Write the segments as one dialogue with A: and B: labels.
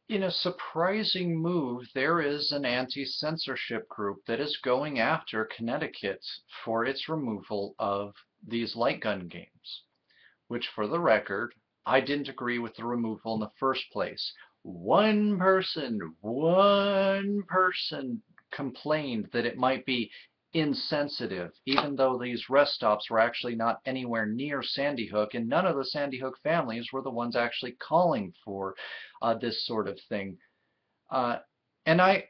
A: In a surprising move, there is an anti-censorship group that is going after Connecticut for its removal of these light gun games, which, for the record, I didn't agree with the removal in the first place. One person complained that it might be insensitive, even though these rest stops were actually not anywhere near Sandy Hook, and none of the Sandy Hook families were the ones actually calling for this sort of thing. Uh, and I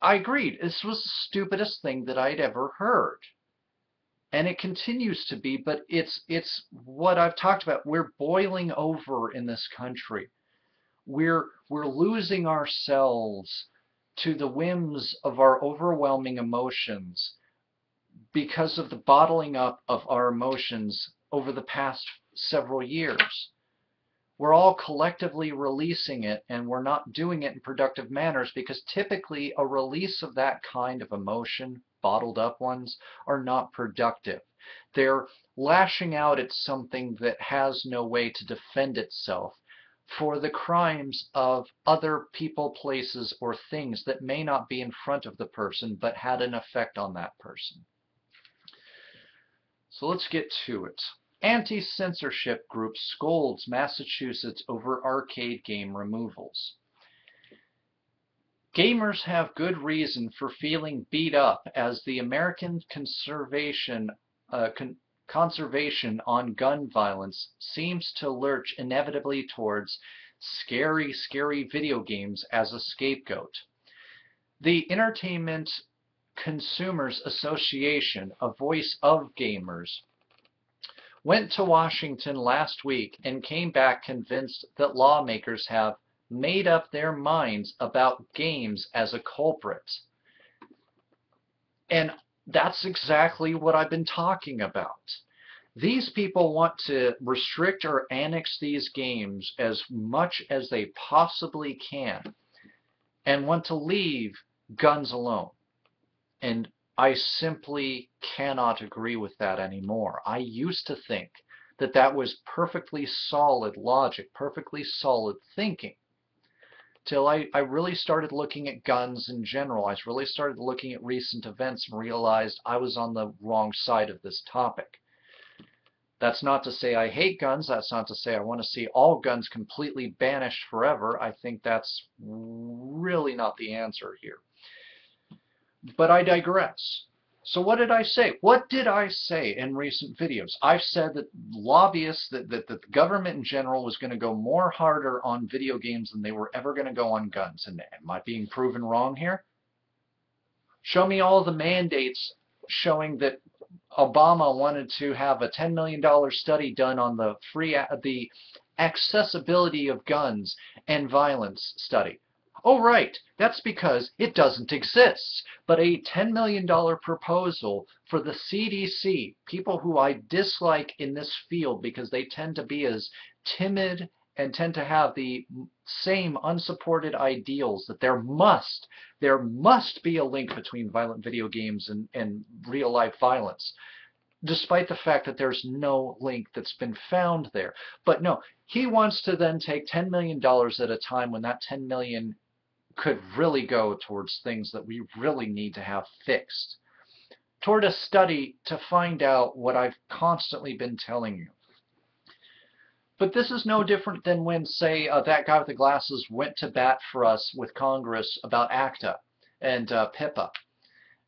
A: agreed. This was the stupidest thing that I'd ever heard. And it continues to be, but it's what I've talked about. We're boiling over in this country. We're losing ourselves to the whims of our overwhelming emotions because of the bottling up of our emotions over the past several years. We're all collectively releasing it, and we're not doing it in productive manners because typically a release of that kind of emotion, bottled up ones, are not productive. They're lashing out at something that has no way to defend itself for the crimes of other people, places, or things that may not be in front of the person but had an effect on that person. So let's get to it. Anti-censorship group Scolds Massachusetts over arcade game removals. Gamers have good reason for feeling beat up as the American conservation on gun violence seems to lurch inevitably towards scary, scary video games as a scapegoat. The Entertainment Consumers Association, a voice of gamers, went to Washington last week and came back convinced that lawmakers have made up their minds about games as a culprit. And that's exactly what I've been talking about. These people want to restrict or annex these games as much as they possibly can and want to leave guns alone. And I simply cannot agree with that anymore. I used to think that that was perfectly solid logic, perfectly solid thinking, till I really started looking at guns in general. I really started looking at recent events and realized I was on the wrong side of this topic. That's not to say I hate guns. That's not to say I want to see all guns completely banished forever. I think that's really not the answer here. But I digress. So what did I say? What did I say in recent videos? I've said that lobbyists, that the government in general was going to go more harder on video games than they were ever going to go on guns. And am I being proven wrong here? Show me all the mandates showing that Obama wanted to have a $10 million study done on the accessibility of guns and violence study. Oh, right, that's because it doesn't exist. But a $10 million proposal for the CDC, people who I dislike in this field because they tend to be as timid and tend to have the same unsupported ideals that there must be a link between violent video games and real life violence, despite the fact that there's no link that's been found there. But no, he wants to then take $10 million at a time when that $10 million could really go towards things that we really need to have fixed, toward a study to find out what I've constantly been telling you. But this is no different than when, say, that guy with the glasses went to bat for us with Congress about ACTA and PIPA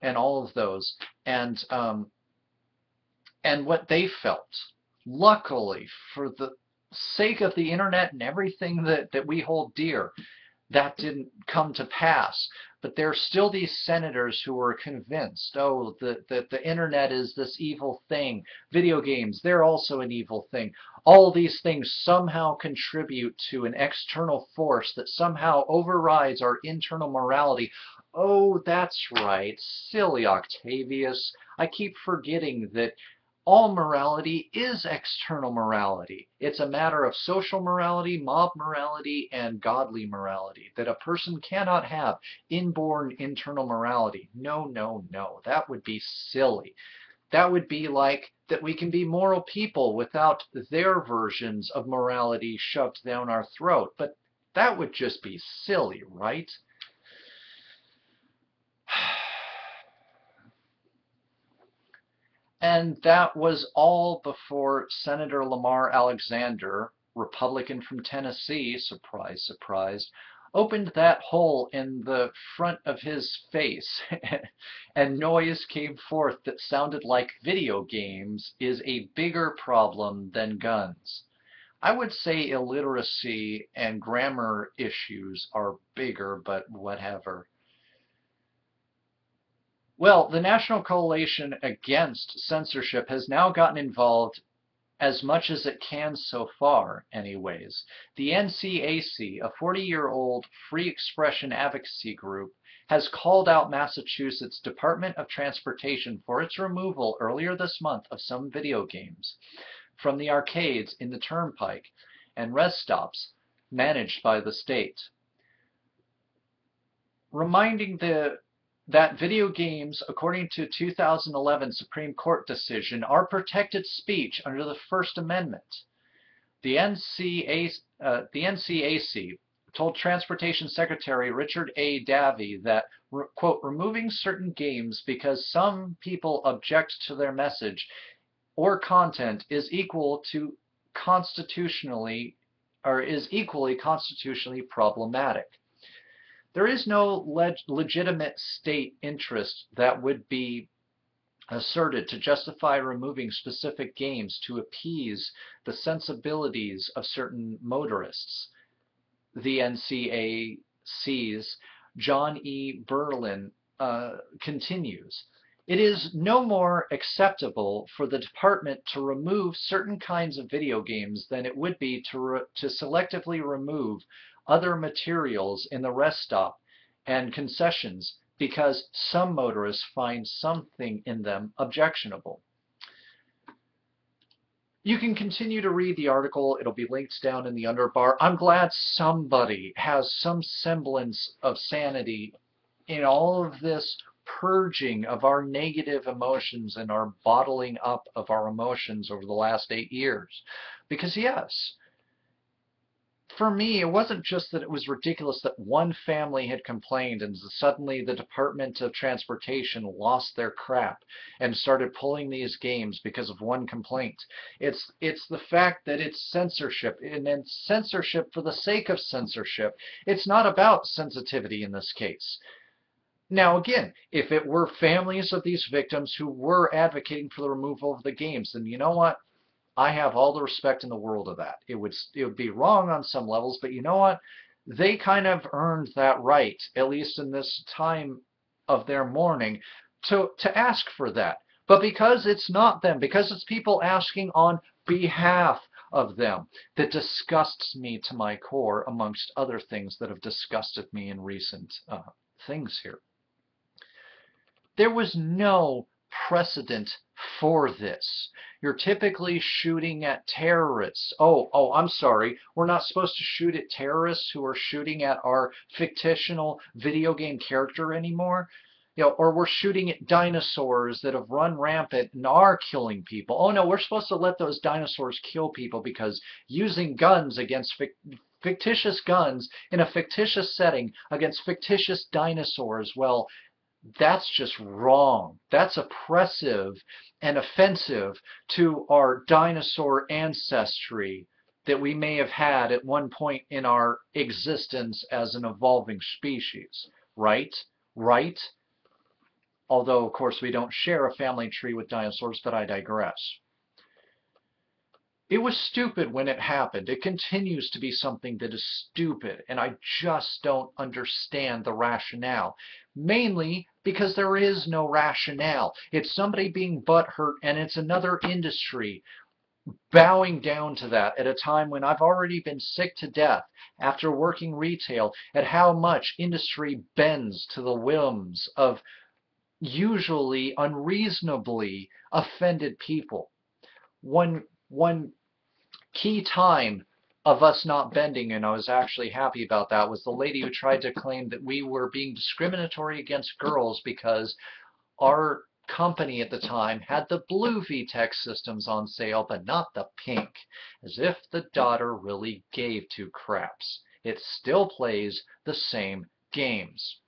A: and all of those, and what they felt. Luckily, for the sake of the internet and everything that we hold dear, that didn't come to pass. But there are still these senators who are convinced, oh, that the internet is this evil thing. Video games, they're also an evil thing. All these things somehow contribute to an external force that somehow overrides our internal morality. Oh, that's right, silly Octavius. I keep forgetting that all morality is external morality. It's a matter of social morality, mob morality, and godly morality, that a person cannot have inborn internal morality. No, no, no. That would be silly. That would be like that we can be moral people without their versions of morality shoved down our throat. But That would just be silly, right? And that was all before Senator Lamar Alexander, Republican from Tennessee, surprise, surprise, opened that hole in the front of his face and noise came forth that sounded like video games is a bigger problem than guns. I would say illiteracy and grammar issues are bigger, but whatever. Well, the National Coalition Against Censorship has now gotten involved as much as it can so far, anyways. The NCAC, a 40-year-old free expression advocacy group, has called out Massachusetts Department of Transportation for its removal earlier this month of some video games from the arcades in the Turnpike and rest stops managed by the state, reminding that video games, according to 2011 Supreme Court decision, are protected speech under the First Amendment. The NCAC told Transportation Secretary Richard A. Davey that, quote, removing certain games because some people object to their message or content is equally constitutionally problematic. There is no legitimate state interest that would be asserted to justify removing specific games to appease the sensibilities of certain motorists. The NCAC's John E. Berlin continues. It is no more acceptable for the department to remove certain kinds of video games than it would be to selectively remove other materials in the rest stop and concessions because some motorists find something in them objectionable. You can continue to read the article. It'll be linked down in the underbar. I'm glad somebody has some semblance of sanity in all of this purging of our negative emotions and our bottling up of our emotions over the last 8 years. Because yes, for me, it wasn't just that it was ridiculous that one family had complained and suddenly the Department of Transportation lost their crap and started pulling these games because of one complaint. It's the fact that it's censorship, and it's censorship for the sake of censorship. It's not about sensitivity in this case. Now again, if it were families of these victims who were advocating for the removal of the games, then you know what? I have all the respect in the world of that. It would be wrong on some levels, but you know what? They kind of earned that right, at least in this time of their mourning, to ask for that. But because it's not them, because it's people asking on behalf of them, that disgusts me to my core, amongst other things that have disgusted me in recent things here. There was no precedent for this. You're typically shooting at terrorists. Oh, I'm sorry. We're not supposed to shoot at terrorists who are shooting at our fictional video game character anymore. You know, or we're shooting at dinosaurs that have run rampant and are killing people. Oh no, we're supposed to let those dinosaurs kill people because using guns against fictitious guns in a fictitious setting against fictitious dinosaurs, well, that's just wrong. That's oppressive and offensive to our dinosaur ancestry that we may have had at one point in our existence as an evolving species. Right? Right? Although, of course, we don't share a family tree with dinosaurs, but I digress. It was stupid when it happened. It continues to be something that is stupid, and I just don't understand the rationale. Mainly because there is no rationale. It's somebody being butthurt, and it's another industry bowing down to that at a time when I've already been sick to death after working retail at how much industry bends to the whims of usually unreasonably offended people. One key time of us not bending, and I was actually happy about that, was the lady who tried to claim that we were being discriminatory against girls because our company at the time had the blue VTech systems on sale, but not the pink, as if the daughter really gave two craps. It still plays the same games.